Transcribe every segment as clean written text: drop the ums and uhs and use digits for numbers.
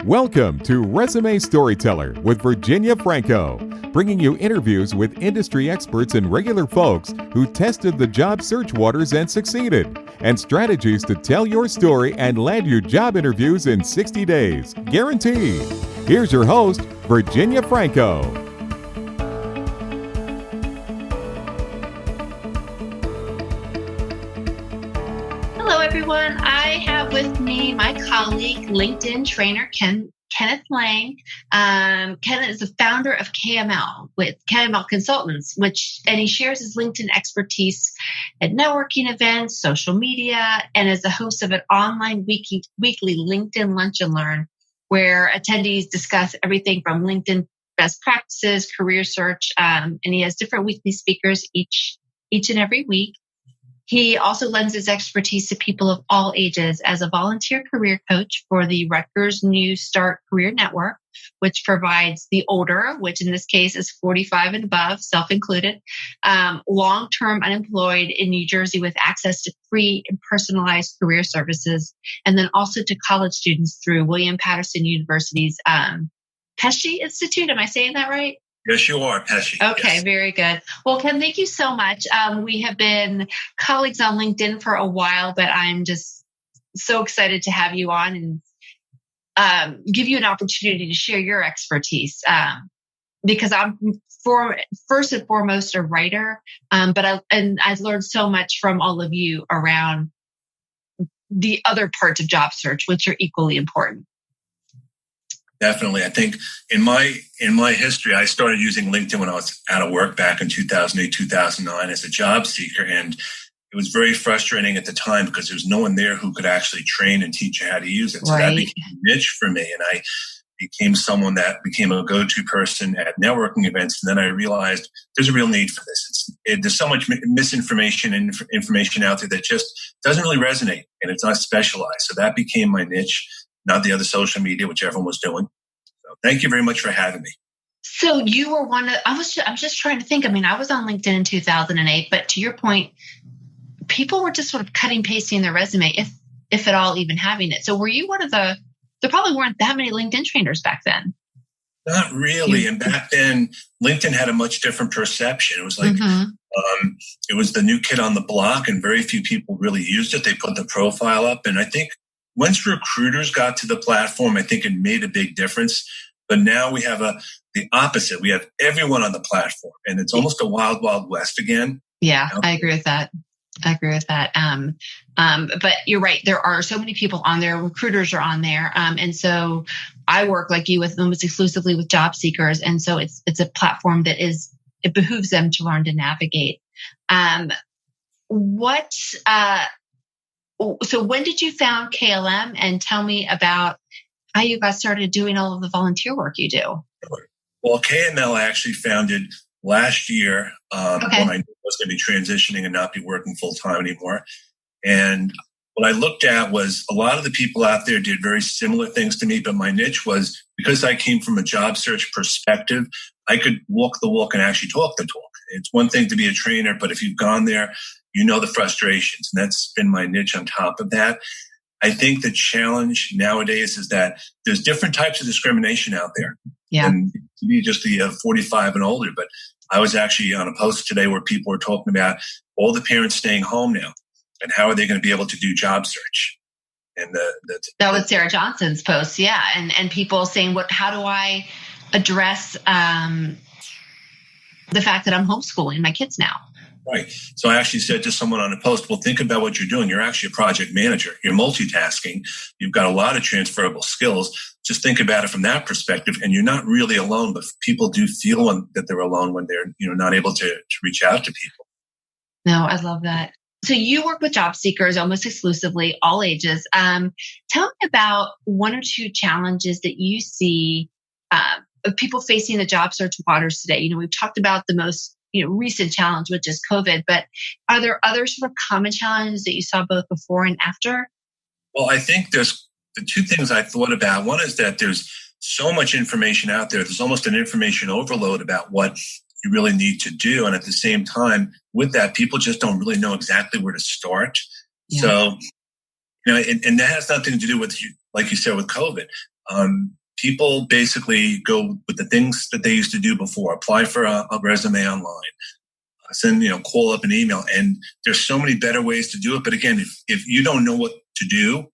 Welcome to Resume Storyteller with Virginia Franco, bringing you interviews with industry experts and regular folks who tested the job search waters and succeeded, and strategies to tell your story and land you job interviews in 60 days, guaranteed. Here's your host, Virginia Franco. Hello, everyone. I have with me my colleague, LinkedIn trainer, Kenneth Lang. Kenneth is the founder of KML with KML Consultants, and he shares his LinkedIn expertise at networking events, social media, and is the host of an online weekly LinkedIn Lunch and Learn, where attendees discuss everything from LinkedIn best practices, career search, and he has different weekly speakers each and every week. He also lends his expertise to people of all ages as a volunteer career coach for the Rutgers New Start Career Network, which provides the older, which in this case is 45 and above, self-included, long-term unemployed in New Jersey with access to free and personalized career services, and then also to college students through William Paterson University's Pesce Institute. Am I saying that right? Yes, you are, Pesce. Okay, yes. Very good. Well, Ken, thank you so much. We have been colleagues on LinkedIn for a while, but I'm just so excited to have you on and give you an opportunity to share your expertise. Because I'm first and foremost a writer, but I've learned so much from all of you around the other parts of job search, which are equally important. Definitely. I think in my history, I started using LinkedIn when I was out of work back in 2008, 2009 as a job seeker. And it was very frustrating at the time because there was no one there who could actually train and teach you how to use it. So that became a niche for me. And I became someone that became a go-to person at networking events. And then I realized there's a real need for this. There's so much misinformation and information out there that just doesn't really resonate, and it's not specialized. So that became my niche, not the other social media, which everyone was doing. So thank you very much for having me. So you were I'm just trying to think. I mean, I was on LinkedIn in 2008, but to your point, people were just sort of cutting, pasting their resume, if at all even having it. So were you one of there probably weren't that many LinkedIn trainers back then? Not really. And back then, LinkedIn had a much different perception. It was like, it was the new kid on the block and very few people really used it. They put the profile up. And I think once recruiters got to the platform, I think it made a big difference. But now we have the opposite. We have everyone on the platform, and it's almost a wild, wild west again. Yeah, I agree with that. But you're right. There are so many people on there. Recruiters are on there. And so I work like you with almost exclusively with job seekers. And so it's a platform that it behooves them to learn to navigate. So when did you found KLM, and tell me about how you got started doing all of the volunteer work you do? Well, KML I actually founded last year when I knew I was going to be transitioning and not be working full time anymore. And what I looked at was a lot of the people out there did very similar things to me, but my niche was because I came from a job search perspective, I could walk the walk and actually talk the talk. It's one thing to be a trainer, but if you've gone there, you know the frustrations, and that's been my niche on top of that. I think the challenge nowadays is that there's different types of discrimination out there. Yeah. And to be just the 45 and older, but I was actually on a post today where people were talking about all the parents staying home now and how are they going to be able to do job search. And that was Sarah Johnson's post. Yeah. And people saying, how do I address the fact that I'm homeschooling my kids now? Right. So I actually said to someone on a post, well, think about what you're doing. You're actually a project manager. You're multitasking. You've got a lot of transferable skills. Just think about it from that perspective. And you're not really alone, but people do feel that they're alone when they're not able to reach out to people. No, I love that. So you work with job seekers almost exclusively, all ages. Tell me about one or two challenges that you see of people facing the job search waters today. We've talked about the most recent challenge, which is COVID, but are there other sort of common challenges that you saw both before and after? Well, I think there's the two things I thought about. One is that there's so much information out there. There's almost an information overload about what you really need to do. And at the same time, with that, people just don't really know exactly where to start. Yeah. So, and that has nothing to do with, like you said, with COVID. People basically go with the things that they used to do before, apply for a resume online, send, call up an email. And there's so many better ways to do it. But again, if you don't know what to do,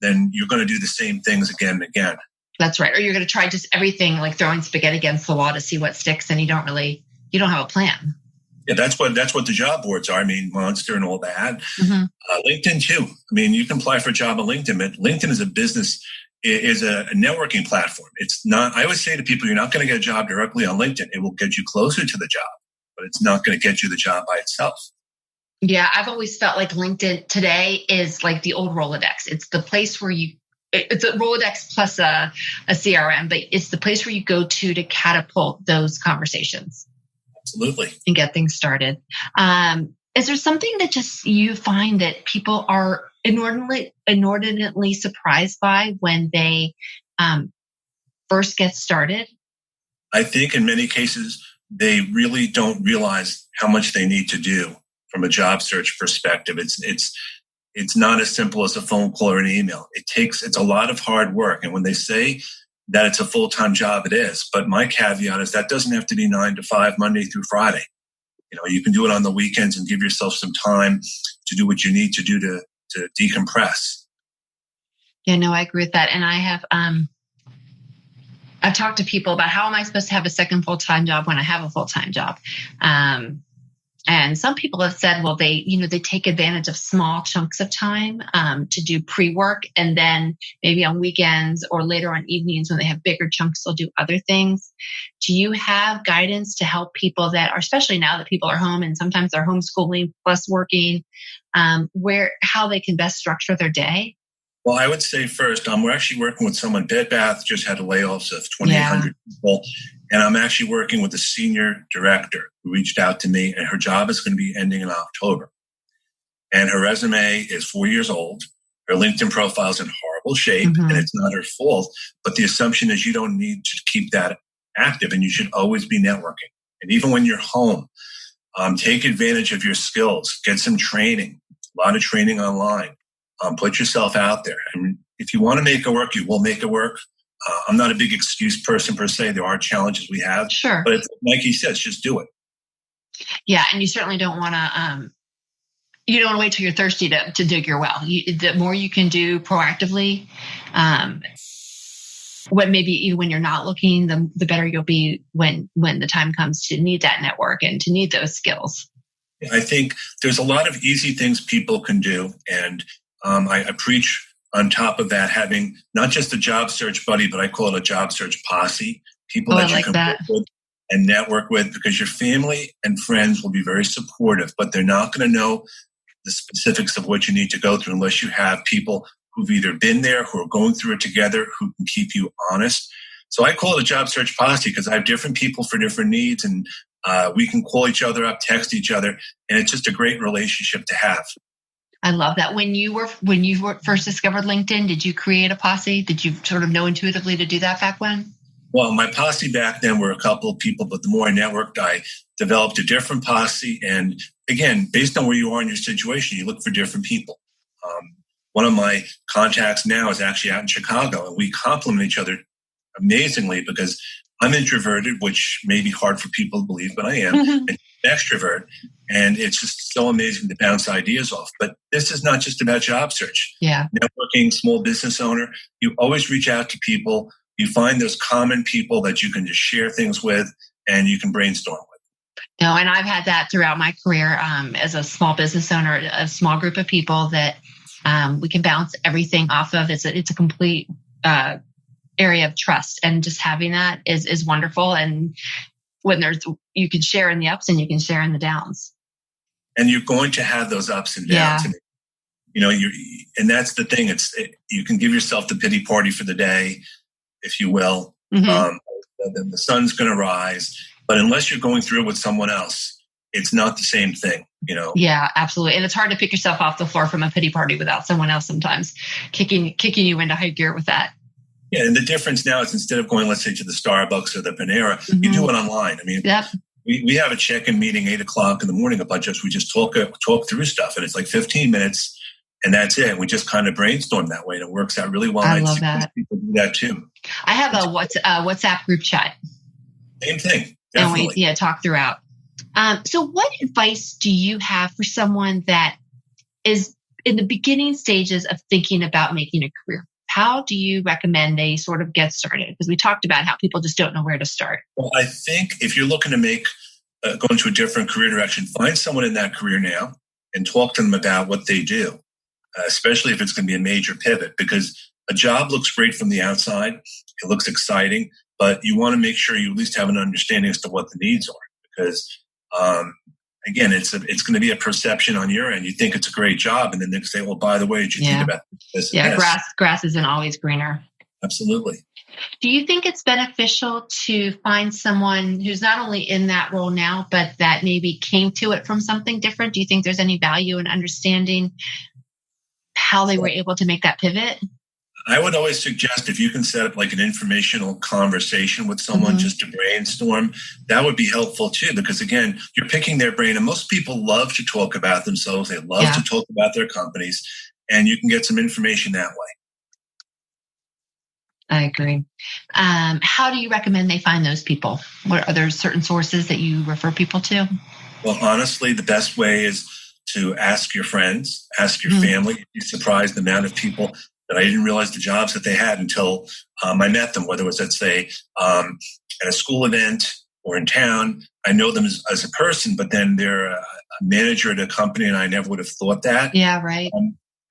then you're going to do the same things again and again. That's right. Or you're going to try just everything, like throwing spaghetti against the wall to see what sticks, and you don't have a plan. Yeah, that's what the job boards are. I mean, Monster and all that. Mm-hmm. LinkedIn too. I mean, you can apply for a job on LinkedIn, but LinkedIn is a business, is a networking platform. It's not, I always say to people, you're not going to get a job directly on LinkedIn. It will get you closer to the job, but it's not going to get you the job by itself. Yeah, I've always felt like LinkedIn today is like the old Rolodex. It's the place where it's a Rolodex plus a CRM, but it's the place where you go to catapult those conversations. Absolutely. And get things started. Is there something that just you find that people are inordinately surprised by when they first get started? I think in many cases, they really don't realize how much they need to do from a job search perspective. It's not as simple as a phone call or an email. It's a lot of hard work. And when they say that it's a full-time job, it is. But my caveat is that doesn't have to be 9 to 5, Monday through Friday. You can do it on the weekends and give yourself some time to do what you need to do to decompress. Yeah, no, I agree with that. And I have, I've talked to people about how am I supposed to have a second full-time job when I have a full-time job? And some people have said, well, they take advantage of small chunks of time to do pre-work, and then maybe on weekends or later on evenings when they have bigger chunks, they'll do other things. Do you have guidance to help people that are, especially now that people are home and sometimes they're homeschooling plus working, how they can best structure their day? Well, I would say first, we're actually working with someone. Bed Bath just had a layoffs of 2,800 people. And I'm actually working with a senior director who reached out to me, and her job is going to be ending in October. And her resume is 4 years old. Her LinkedIn profile is in horrible shape, and it's not her fault. But the assumption is you don't need to keep that active, and you should always be networking. And even when you're home, take advantage of your skills. Get some training, a lot of training online. Put yourself out there. And if you want to make it work, you will make it work. I'm not a big excuse person per se. There are challenges we have. Sure. But like he says, just do it. Yeah. And you certainly don't want to, wait till you're thirsty to dig your well. The more you can do proactively, when you're not looking, the better you'll be when the time comes to need that network and to need those skills. I think there's a lot of easy things people can do. And I preach on top of that, having not just a job search buddy, but I call it a job search posse, people that you can work with and network with, because your family and friends will be very supportive, but they're not going to know the specifics of what you need to go through unless you have people who've either been there, who are going through it together, who can keep you honest. So I call it a job search posse because I have different people for different needs, and we can call each other up, text each other, and it's just a great relationship to have. I love that. When you first discovered LinkedIn, did you create a posse? Did you sort of know intuitively to do that back when? Well, my posse back then were a couple of people, but the more I networked, I developed a different posse. And again, based on where you are in your situation, you look for different people. One of my contacts now is actually out in Chicago, and we complement each other amazingly because I'm introverted, which may be hard for people to believe, but I am an extrovert. And it's just so amazing to bounce ideas off. But this is not just about job search. Yeah. Networking, small business owner, you always reach out to people. You find those common people that you can just share things with and you can brainstorm with. No, and I've had that throughout my career as a small business owner, a small group of people that we can bounce everything off of. It's a complete area of trust, and just having that is wonderful. And when you can share in the ups and you can share in the downs. And you're going to have those ups and downs. Yeah. And that's the thing. You can give yourself the pity party for the day, if you will. The sun's going to rise, but unless you're going through it with someone else, it's not the same thing, Yeah, absolutely. And it's hard to pick yourself off the floor from a pity party without someone else sometimes kicking you into high gear with that. Yeah, and the difference now is instead of going, let's say, to the Starbucks or the Panera, you do it online. I mean, we have a check-in meeting 8:00 in the morning, a bunch of us. We just talk through stuff, and it's like 15 minutes, and that's it. We just kind of brainstorm that way, and it works out really well. I and love that. People do that too. I have a WhatsApp group chat. Same thing. Definitely. Definitely. And we talk throughout. So what advice do you have for someone that is in the beginning stages of thinking about making a career? How do you recommend they sort of get started? Because we talked about how people just don't know where to start. Well, I think if you're looking to go into a different career direction, find someone in that career now and talk to them about what they do, especially if it's going to be a major pivot, because a job looks great from the outside. It looks exciting, but you want to make sure you at least have an understanding as to what the needs are, because again, it's going to be a perception on your end. You think it's a great job, and then they say, well, by the way, did you think about this? Yeah, grass isn't always greener. Absolutely. Do you think it's beneficial to find someone who's not only in that role now, but that maybe came to it from something different? Do you think there's any value in understanding how they were able to make that pivot? I would always suggest if you can set up like an informational conversation with someone just to brainstorm, that would be helpful too, because again, you're picking their brain, and most people love to talk about themselves. They love to talk about their companies, and you can get some information that way. I agree. How do you recommend they find those people? Are there certain sources that you refer people to? Well, honestly, the best way is to ask your friends, ask your family. You'd be surprised the amount of people that I didn't realize the jobs that they had until I met them, whether it was, let's say, at a school event or in town. I know them as a person, but then they're a manager at a company, and I never would have thought that. Yeah, right.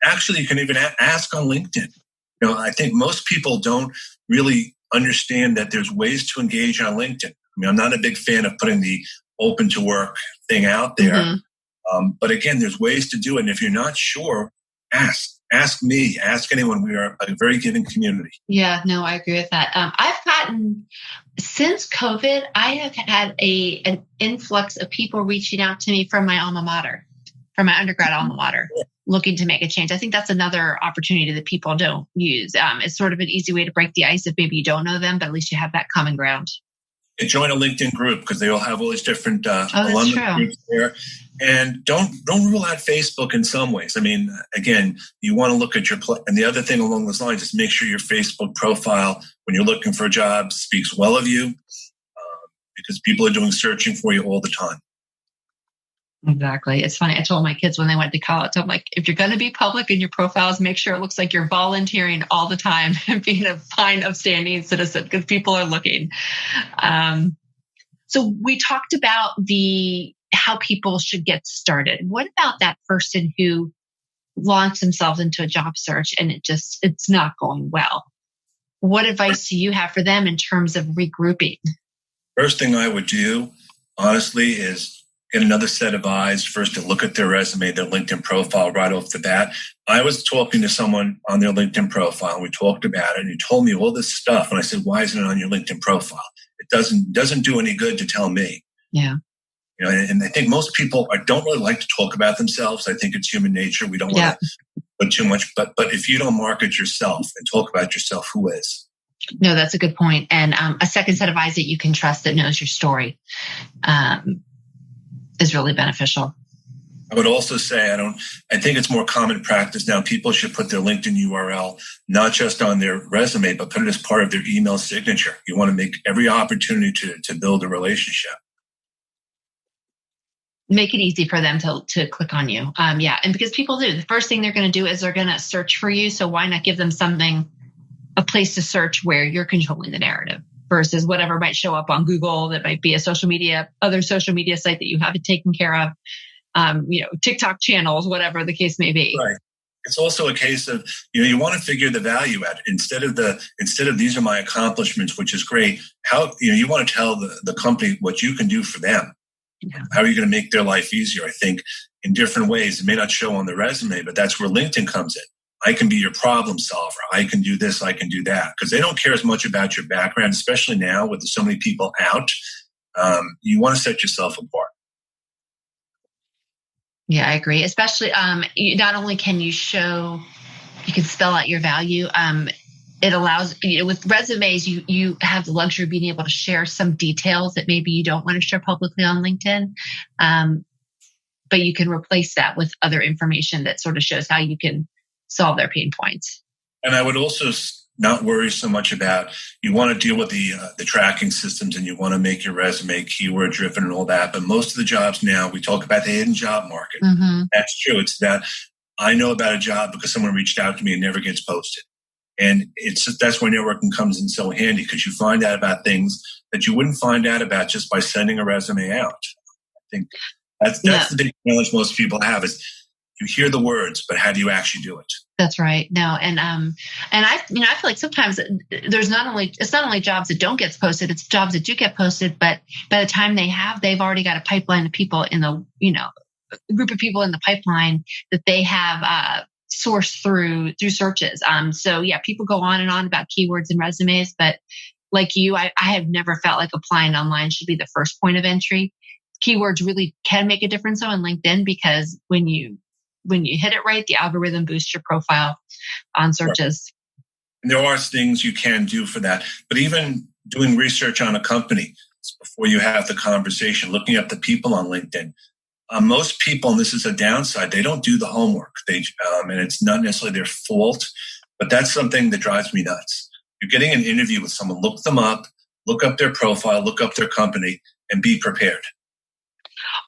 Actually, you can even ask on LinkedIn. I think most people don't really understand that there's ways to engage on LinkedIn. I mean, I'm not a big fan of putting the open to work thing out there. But again, there's ways to do it. And if you're not sure, ask me, ask anyone. We are a very giving community. Yeah, no, I agree with that. I've gotten, since COVID, I have had an influx of people reaching out to me from my alma mater, from my undergrad alma mater, looking to make a change. I think that's another opportunity that people don't use. It's sort of an easy way to break the ice if maybe you don't know them, but at least you have that common ground. And join a LinkedIn group, because they all have all these different alumni groups there. And don't rule out Facebook in some ways. I mean, again, you want to look at and the other thing along those lines is make sure your Facebook profile, when you're looking for a job, speaks well of you, because people are doing searching for you all the time. Exactly. It's funny. I told my kids when they went to college, I'm like, if you're going to be public in your profiles, make sure it looks like you're volunteering all the time and being a fine, upstanding citizen, because people are looking. So we talked about how people should get started. What about that person who launched themselves into a job search and it's not going well? What advice do you have for them in terms of regrouping? First thing I would do, honestly, is get another set of eyes first to look at their resume, their LinkedIn profile right off the bat. I was talking to someone on their LinkedIn profile, and we talked about it, and he told me all this stuff. And I said, why isn't it on your LinkedIn profile? It doesn't do any good to tell me. Yeah. And I think most people don't really like to talk about themselves. I think it's human nature. We don't want to put too much, but if you don't market yourself and talk about yourself, who is? No, that's a good point. And a second set of eyes that you can trust that knows your story is really beneficial. I would also say I think it's more common practice now. People should put their LinkedIn URL not just on their resume, but put it as part of their email signature. You want to make every opportunity to build a relationship. Make it easy for them to click on you. And because people do, the first thing they're going to do is they're going to search for you. So why not give them a place to search where you're controlling the narrative versus whatever might show up on Google that might be other social media site that you haven't taken care of, TikTok channels, whatever the case may be. Right. It's also a case of, you want to figure the value at it. Instead of these are my accomplishments, which is great. How, you want to tell the company what you can do for them. Yeah. How are you going to make their life easier? I think in different ways. It may not show on the resume, but that's where LinkedIn comes in. I can be your problem solver. I can do this. I can do that. Because they don't care as much about your background, especially now with so many people out. You want to set yourself apart. Yeah, I agree. Especially, not only can you can spell out your value. It allows, with resumes, you have the luxury of being able to share some details that maybe you don't want to share publicly on LinkedIn. but you can replace that with other information that sort of shows how you can solve their pain points. And I would also not worry so much about, you want to deal with the tracking systems and you want to make your resume keyword driven and all that. But most of the jobs now, we talk about the hidden job market. Mm-hmm. That's true. It's that I know about a job because someone reached out to me and never gets posted. And that's where networking comes in so handy, because you find out about things that you wouldn't find out about just by sending a resume out. I think that's the big challenge most people have, is you hear the words, but how do you actually do it? That's right. No, and I feel like sometimes it's not only jobs that don't get posted, it's jobs that do get posted, but by the time they've already got a pipeline of people in the, a group of people in the pipeline that they have sourced through searches. So yeah, people go on and on about keywords and resumes, but like you, I have never felt like applying online should be the first point of entry. Keywords really can make a difference though in LinkedIn, because when you hit it right, the algorithm boosts your profile on searches. And there are things you can do for that. But even doing research on a company before you have the conversation, looking up the people on LinkedIn. Most people, and this is a downside, they don't do the homework. And it's not necessarily their fault, but that's something that drives me nuts. You're getting an interview with someone, look them up, look up their profile, look up their company, and be prepared.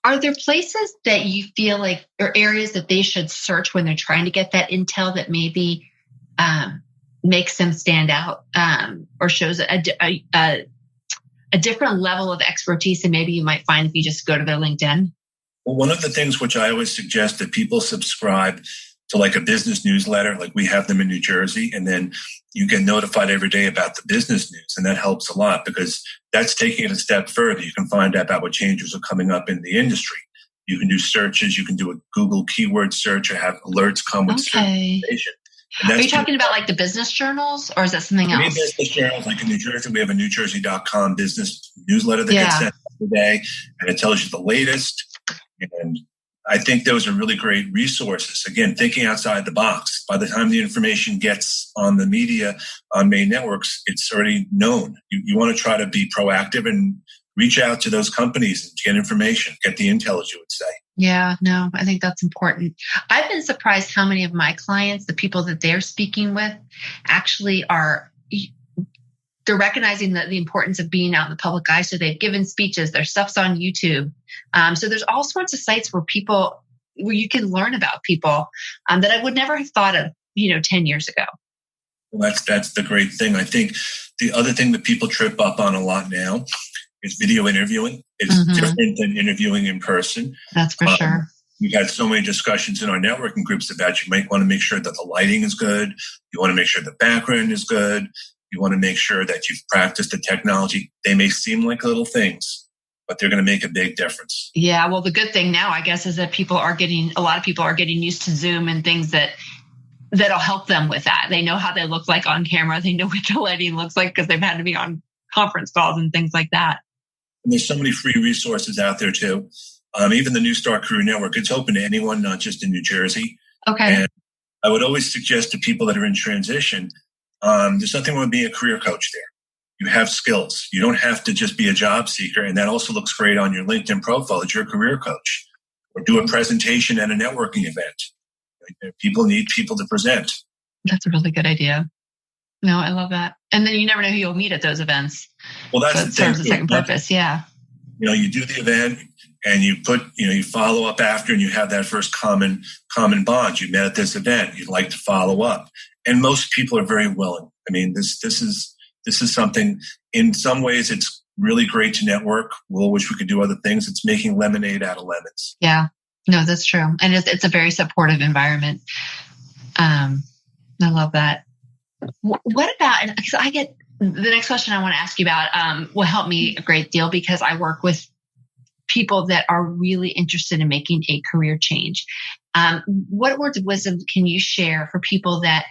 Are there places that you feel like, or areas that they should search when they're trying to get that intel that maybe makes them stand out, or shows a different level of expertise than maybe you might find if you just go to their LinkedIn? Well, one of the things which I always suggest that people subscribe to, like a business newsletter, like we have them in New Jersey, and then you get notified every day about the business news. And that helps a lot, because that's taking it a step further. You can find out about what changes are coming up in the industry. You can do searches. You can do a Google keyword search or have alerts come with certain information. Are you talking about like the business journals, or is that something else? Business journals, like in New Jersey, we have a NewJersey.com business newsletter that gets sent every day, and it tells you the latest. And I think those are really great resources. Again, thinking outside the box. By the time the information gets on the media, on main networks, it's already known. You want to try to be proactive and reach out to those companies and get information, get the intel, as you would say. Yeah, no, I think that's important. I've been surprised how many of my clients, the people that they're speaking with, actually they're recognizing the importance of being out in the public eye. So they've given speeches, their stuff's on YouTube. So there's all sorts of sites where you can learn about people that I would never have thought of, 10 years ago. Well, that's the great thing. I think the other thing that people trip up on a lot now is video interviewing. It's different than interviewing in person. That's for sure. We've had so many discussions in our networking groups about, you might want to make sure that the lighting is good. You want to make sure the background is good. You want to make sure that you've practiced the technology. They may seem like little things, but they're going to make a big difference. Yeah. Well, the good thing now, I guess, is that a lot of people are getting used to Zoom and things that'll help them with that. They know how they look like on camera. They know what the lighting looks like because they've had to be on conference calls and things like that. And there's so many free resources out there too. Even the New Start Career Network, it's open to anyone, not just in New Jersey. Okay. And I would always suggest to people that are in transition, there's nothing wrong with being a career coach there. You have skills. You don't have to just be a job seeker. And that also looks great on your LinkedIn profile that you're a career coach. Or do a presentation at a networking event. People need people to present. That's a really good idea. No, I love that. And then you never know who you'll meet at those events. Well, that's so the thing. Serves a second purpose. Yeah. You do the event and you you follow up after, and you have that first common bond. You met at this event. You'd like to follow up. And most people are very willing. I mean, this is something, in some ways, it's really great to network. We'll wish we could do other things. It's making lemonade out of lemons. Yeah, no, that's true. And it's a very supportive environment. I love that. What about, because I get the next question I want to ask you about will help me a great deal, because I work with people that are really interested in making a career change. What words of wisdom can you share for people that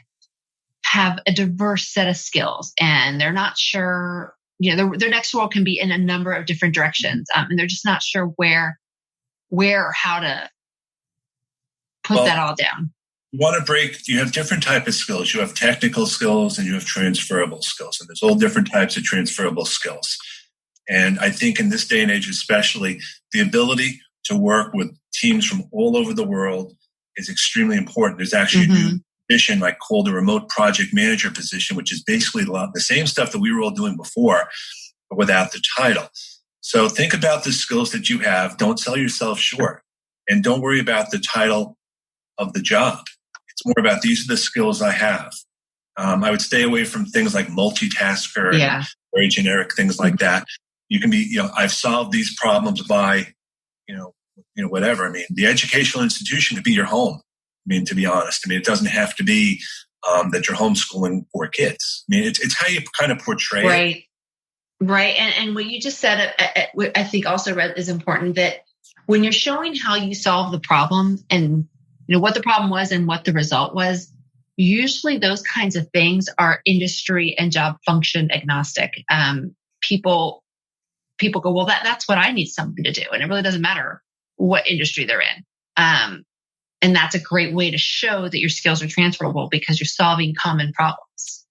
have a diverse set of skills and they're not sure, their next role can be in a number of different directions, and they're just not sure where or how to put that all down? You have different types of skills. You have technical skills and you have transferable skills. And there's all different types of transferable skills. And I think in this day and age, especially, the ability to work with teams from all over the world is extremely important. There's actually a new position like called a remote project manager position, which is basically the same stuff that we were all doing before, but without the title. So think about the skills that you have. Don't sell yourself short, and don't worry about the title of the job. It's more about these are the skills I have. I would stay away from things like multitasker and very generic things like that. You can be, I've solved these problems by, whatever. I mean, the educational institution could be your home. I mean, to be honest, it doesn't have to be that you're homeschooling 4 kids. I mean, it's how you kind of portray it. Right. And what you just said, I think also is important, that when you're showing how you solve the problem and what the problem was and what the result was, usually those kinds of things are industry and job function agnostic. People go, well, that's what I need someone to do. And it really doesn't matter what industry they're in. And that's a great way to show that your skills are transferable because you're solving common problems.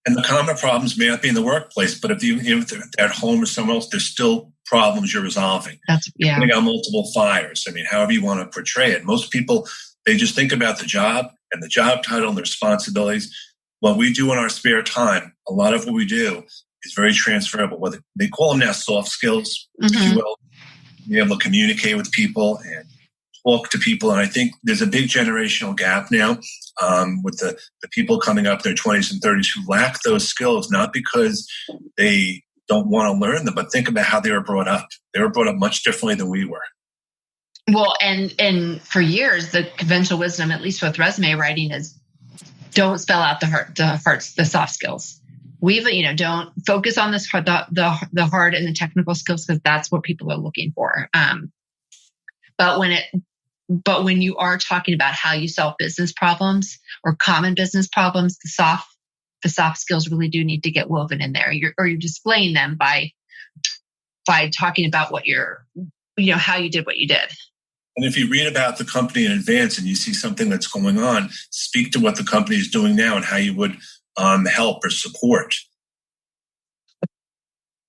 And the common problems may not be in the workplace, but if they're at home or somewhere else, there's still problems you're resolving. You're putting out multiple fires. I mean, however you want to portray it. Most people, they just think about the job and the job title and the responsibilities. What we do in our spare time, a lot of what we do is very transferable. Whether they call them now soft skills, if you will, be able to communicate with people and talk to people. And I think there's a big generational gap now with the people coming up in their 20s and 30s who lack those skills, not because they don't want to learn them, but think about how they were brought up. They were brought up much differently than we were. Well, and for years, the conventional wisdom, at least with resume writing, is don't spell out the soft skills. Don't focus on this the hard and the technical skills because that's what people are looking for. But when you are talking about how you solve business problems or common business problems, the soft skills really do need to get woven in there. You're displaying them by talking about what how you did what you did. And if you read about the company in advance and you see something that's going on, speak to what the company is doing now and how you would help or support.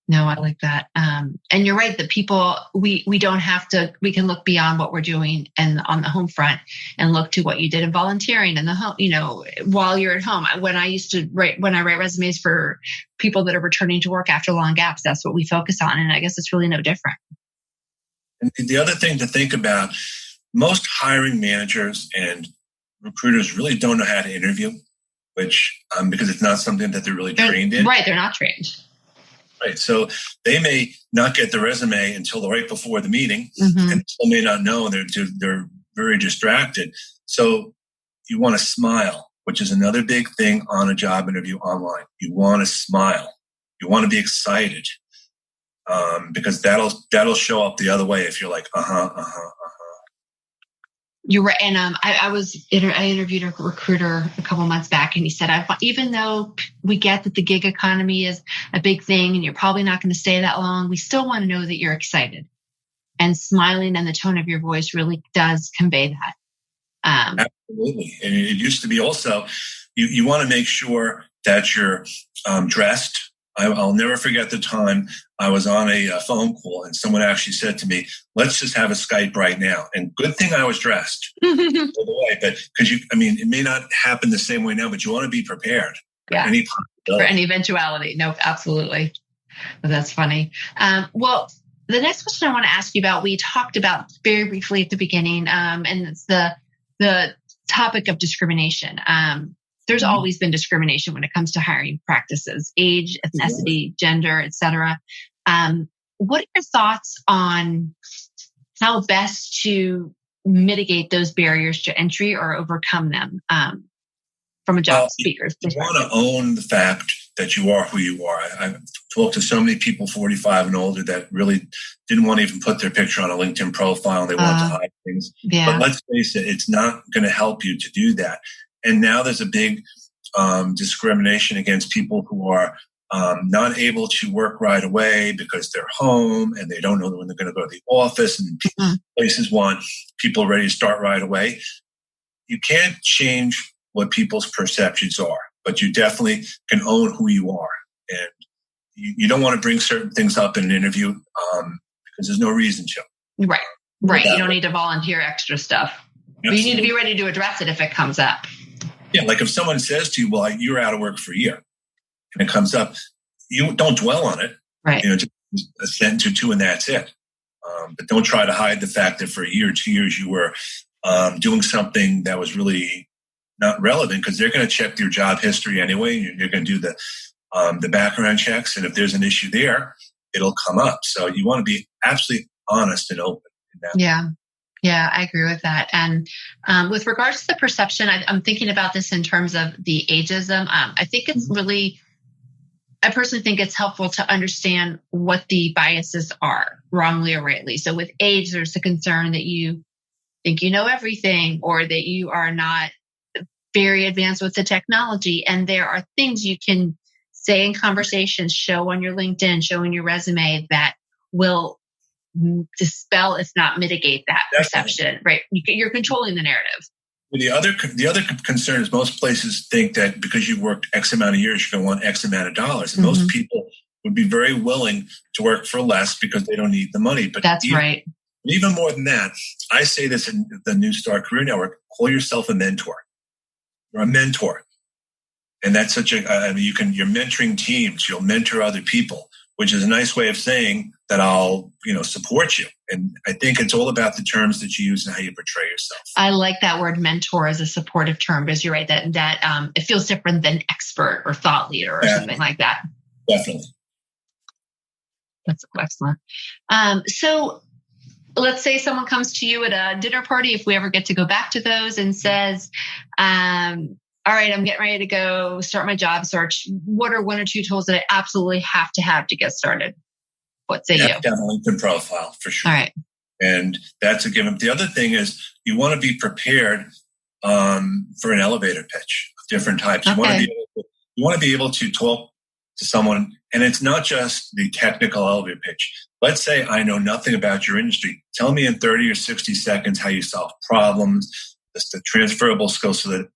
No, I like that. And you're right that people, we don't have to, we can look beyond what we're doing and on the home front and look to what you did in volunteering and the home, while you're at home. When I write resumes for people that are returning to work after long gaps, that's what we focus on. And I guess it's really no different. And the other thing to think about, most hiring managers and recruiters really don't know how to interview, which because it's not something that they're really trained in. Right, they're not trained. Right, so they may not get the resume until right before the meeting, and still may not know, and they're very distracted. So you want to smile, which is another big thing on a job interview online. You want to smile. You want to be excited. Because that'll show up the other way if you're like, You're right. And I interviewed a recruiter a couple months back, and he said, even though we get that the gig economy is a big thing and you're probably not going to stay that long, we still want to know that you're excited. And smiling and the tone of your voice really does convey that. Absolutely. And it used to be also, you want to make sure that you're dressed. I'll never forget the time I was on a phone call and someone actually said to me, let's just have a Skype right now. And good thing I was dressed. By the way, but because it may not happen the same way now, but you want to be prepared for any possibility. For any eventuality. No, absolutely. That's funny. Well, the next question I want to ask you about, we talked about very briefly at the beginning, and it's the topic of discrimination. There's always been discrimination when it comes to hiring practices, age, ethnicity, gender, etc. What are your thoughts on how best to mitigate those barriers to entry or overcome them from a job seeker's perspective? You want to own the fact that you are who you are. I've talked to so many people 45 and older that really didn't want to even put their picture on a LinkedIn profile and they wanted to hide things. Yeah. But let's face it, it's not going to help you to do that. And now there's a big discrimination against people who are not able to work right away because they're home and they don't know when they're going to go to the office, and places want people ready to start right away. You can't change what people's perceptions are, but you definitely can own who you are. And you don't want to bring certain things up in an interview because there's no reason to. Right. Right. You don't need to volunteer extra stuff. But you need to be ready to address it if it comes up. Yeah, like if someone says to you, well, you're out of work for a year, and it comes up, you don't dwell on it. Right. Just a sentence or two and that's it. But don't try to hide the fact that for a year or 2 years you were doing something that was really not relevant, because they're going to check your job history anyway. You're going to do the background checks, and if there's an issue there, it'll come up. So you want to be absolutely honest and open in that. Yeah, I agree with that. And with regards to the perception, I'm thinking about this in terms of the ageism. I think it's really, I personally think it's helpful to understand what the biases are, wrongly or rightly. So with age, there's the concern that you think you know everything, or that you are not very advanced with the technology. And there are things you can say in conversations, show on your LinkedIn, show in your resume, that will dispel, if not mitigate, that perception, right? You're controlling the narrative. The other concern is most places think that because you've worked X amount of years, you're going to want X amount of dollars. And most people would be very willing to work for less because they don't need the money. But that's right. Even more than that, I say this in the New Start Career Network: call yourself a mentor. You're a mentor, and that's such you're mentoring teams. You'll mentor other people, which is a nice way of saying that I'll, support you. And I think it's all about the terms that you use and how you portray yourself. I like that word mentor as a supportive term, because you're right that it feels different than expert or thought leader or something like that. Definitely. That's excellent. So let's say someone comes to you at a dinner party, if we ever get to go back to those, and says, all right, I'm getting ready to go start my job search. What are one or two tools that I absolutely have to get started? What say you? Have to have a LinkedIn profile for sure. All right. And that's a given. The other thing is you want to be prepared for an elevator pitch of different types. Okay. You want to be able to talk to someone, and it's not just the technical elevator pitch. Let's say I know nothing about your industry. Tell me in 30 or 60 seconds how you solve problems, the transferable skills, so that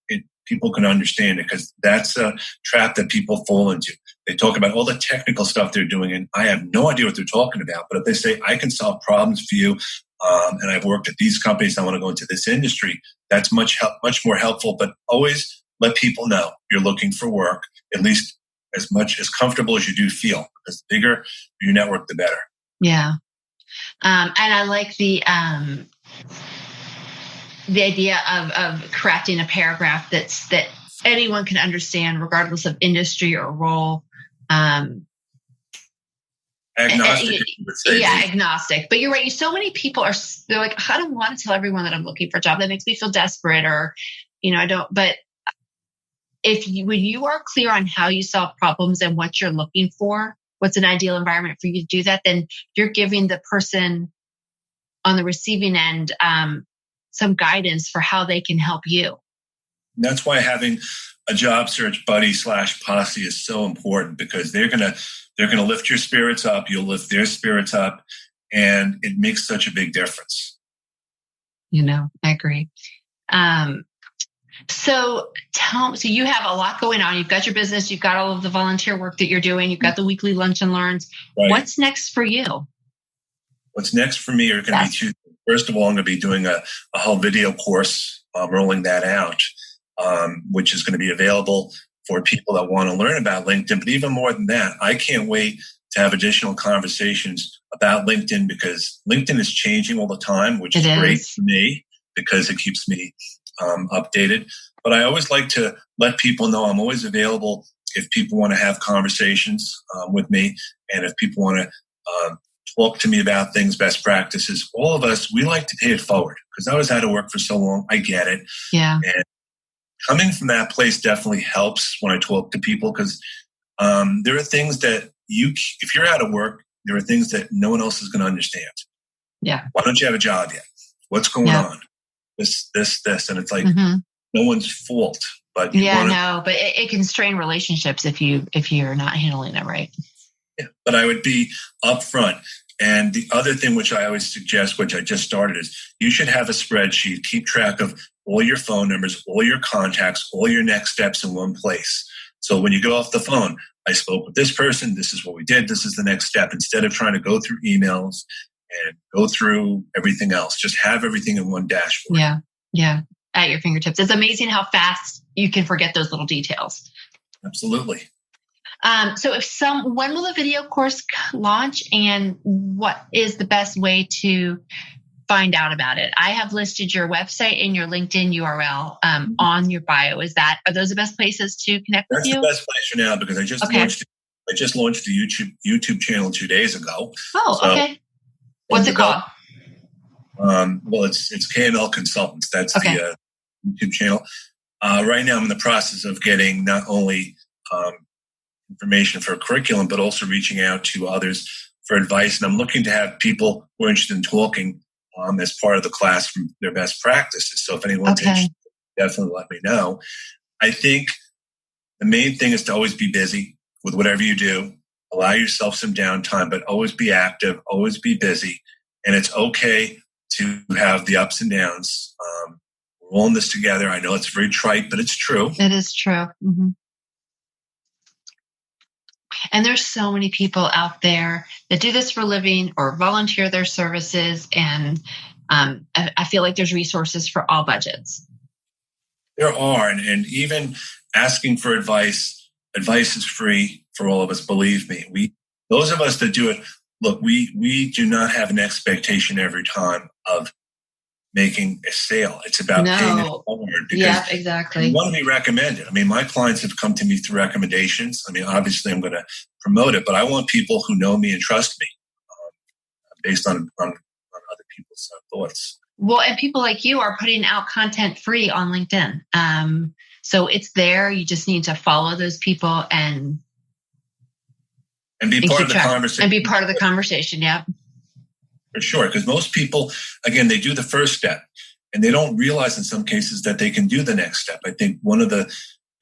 people can understand it, because that's a trap that people fall into. They talk about all the technical stuff they're doing, and I have no idea what they're talking about. But if they say, I can solve problems for you, and I've worked at these companies, I want to go into this industry, that's much more helpful. But always let people know you're looking for work, at least as much as comfortable as you do feel, because the bigger your network, the better. Yeah. And I like the idea of crafting a paragraph that anyone can understand, regardless of industry or role. Agnostic. Agnostic. But you're right. So many people they're like, I don't want to tell everyone that I'm looking for a job. That makes me feel desperate, or, I don't. But when you are clear on how you solve problems and what you're looking for, what's an ideal environment for you to do that, then you're giving the person on the receiving end some guidance for how they can help you. And that's why having a job search buddy / posse is so important, because they're gonna lift your spirits up, you'll lift their spirits up, and it makes such a big difference. I agree. So you have a lot going on. You've got your business, you've got all of the volunteer work that you're doing, you've got the weekly lunch and learns. Right. What's next for you? What's next for me are going to be two. First of all, I'm going to be doing a whole video course, rolling that out, which is going to be available for people that want to learn about LinkedIn. But even more than that, I can't wait to have additional conversations about LinkedIn, because LinkedIn is changing all the time, which is great for me because it keeps me updated. But I always like to let people know I'm always available if people want to have conversations with me, and if people want to talk to me about things, best practices. All of us, we like to pay it forward, because I was out of work for so long. I get it. Yeah. And coming from that place definitely helps when I talk to people, because there are things that if you're out of work, there are things that no one else is going to understand. Yeah. Why don't you have a job yet? What's going on? This. And it's like no one's fault. But but it can strain relationships if you're not handling it right. Yeah, but I would be upfront. And the other thing which I always suggest, which I just started, is you should have a spreadsheet. Keep track of all your phone numbers, all your contacts, all your next steps in one place. So when you go off the phone, I spoke with this person, this is what we did, this is the next step. Instead of trying to go through emails and go through everything else. Just have everything in one dashboard. Yeah. At your fingertips. It's amazing how fast you can forget those little details. Absolutely. So when will the video course launch, and what is the best way to find out about it? I have listed your website and your LinkedIn URL on your bio. Are those the best places to connect with you? That's the best place for now, because I just launched the YouTube channel 2 days ago. Oh, so, okay. What's it called? Well, it's KML Consultants. That's the YouTube channel. Right now, I'm in the process of getting not only information for a curriculum, but also reaching out to others for advice. And I'm looking to have people who are interested in talking as part of the class from their best practices. So if anyone's interested, definitely let me know. I think the main thing is to always be busy with whatever you do. Allow yourself some downtime, but always be active, always be busy. And it's okay to have the ups and downs. We're all in this together. I know it's very trite, but it's true. It is true. Mm-hmm. And there's so many people out there that do this for a living or volunteer their services. And I feel like there's resources for all budgets. There are. And even asking for advice is free for all of us. Believe me, those of us that do it, look, we do not have an expectation every time of making a sale. It's about paying it forward. Yeah, exactly. You want to be recommended. I mean, my clients have come to me through recommendations. I mean, obviously I'm going to promote it, but I want people who know me and trust me based on other people's thoughts. Well, and people like you are putting out content free on LinkedIn. So it's there. You just need to follow those people and be part of the conversation. And be part of the conversation, yeah. For sure, because most people, again, they do the first step and they don't realize in some cases that they can do the next step. I think one of the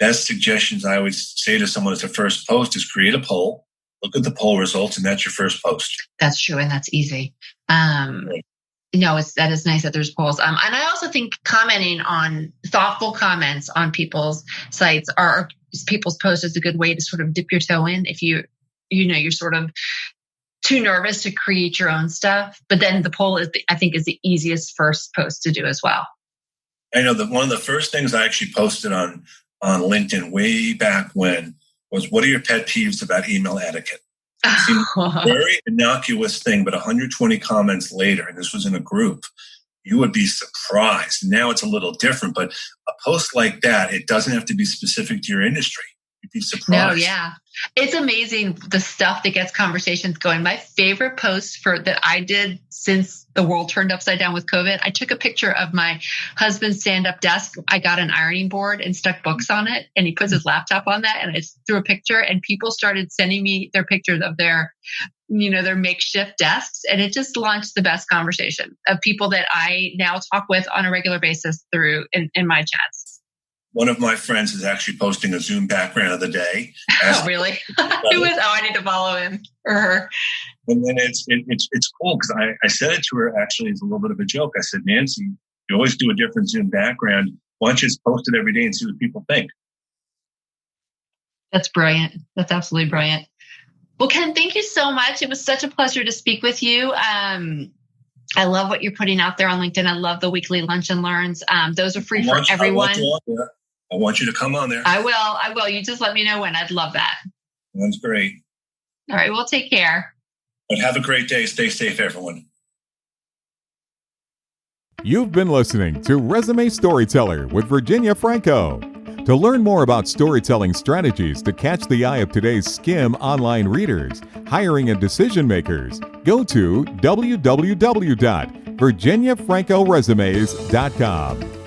best suggestions I always say to someone as a first post is create a poll, look at the poll results, and that's your first post. That's true, and that's easy. That is nice that there's polls. And I also think commenting on thoughtful comments on people's sites or people's posts is a good way to sort of dip your toe in if you're sort of too nervous to create your own stuff. But then the poll is the easiest first post to do as well. I know that one of the first things I actually posted on LinkedIn way back when was, what are your pet peeves about email etiquette? It seemed a very innocuous thing, but 120 comments later, and this was in a group, you would be surprised. Now it's a little different, but a post like that, it doesn't have to be specific to your industry. You'd be surprised. No, yeah. It's amazing the stuff that gets conversations going. My favorite post that I did since the world turned upside down with COVID, I took a picture of my husband's stand-up desk. I got an ironing board and stuck books on it, and he puts his laptop on that, and I threw a picture, and people started sending me their pictures of their makeshift desks, and it just launched the best conversation of people that I now talk with on a regular basis through in my chats. One of my friends is actually posting a Zoom background of the day. Oh, really? I need to follow him or her. And then it's cool because I said it to her actually as a little bit of a joke. I said, Nancy, you always do a different Zoom background. Why don't you just post it every day and see what people think? That's brilliant. That's absolutely brilliant. Well, Ken, thank you so much. It was such a pleasure to speak with you. I love what you're putting out there on LinkedIn. I love the weekly lunch and learns. Those are free for everyone. I want you to come on there. I will. You just let me know when. I'd love that. That's great. All right. Well, take care. But have a great day. Stay safe, everyone. You've been listening to Resume Storyteller with Virginia Franco. To learn more about storytelling strategies to catch the eye of today's SCIM online readers, hiring and decision makers, go to www.virginiafrancoresumes.com.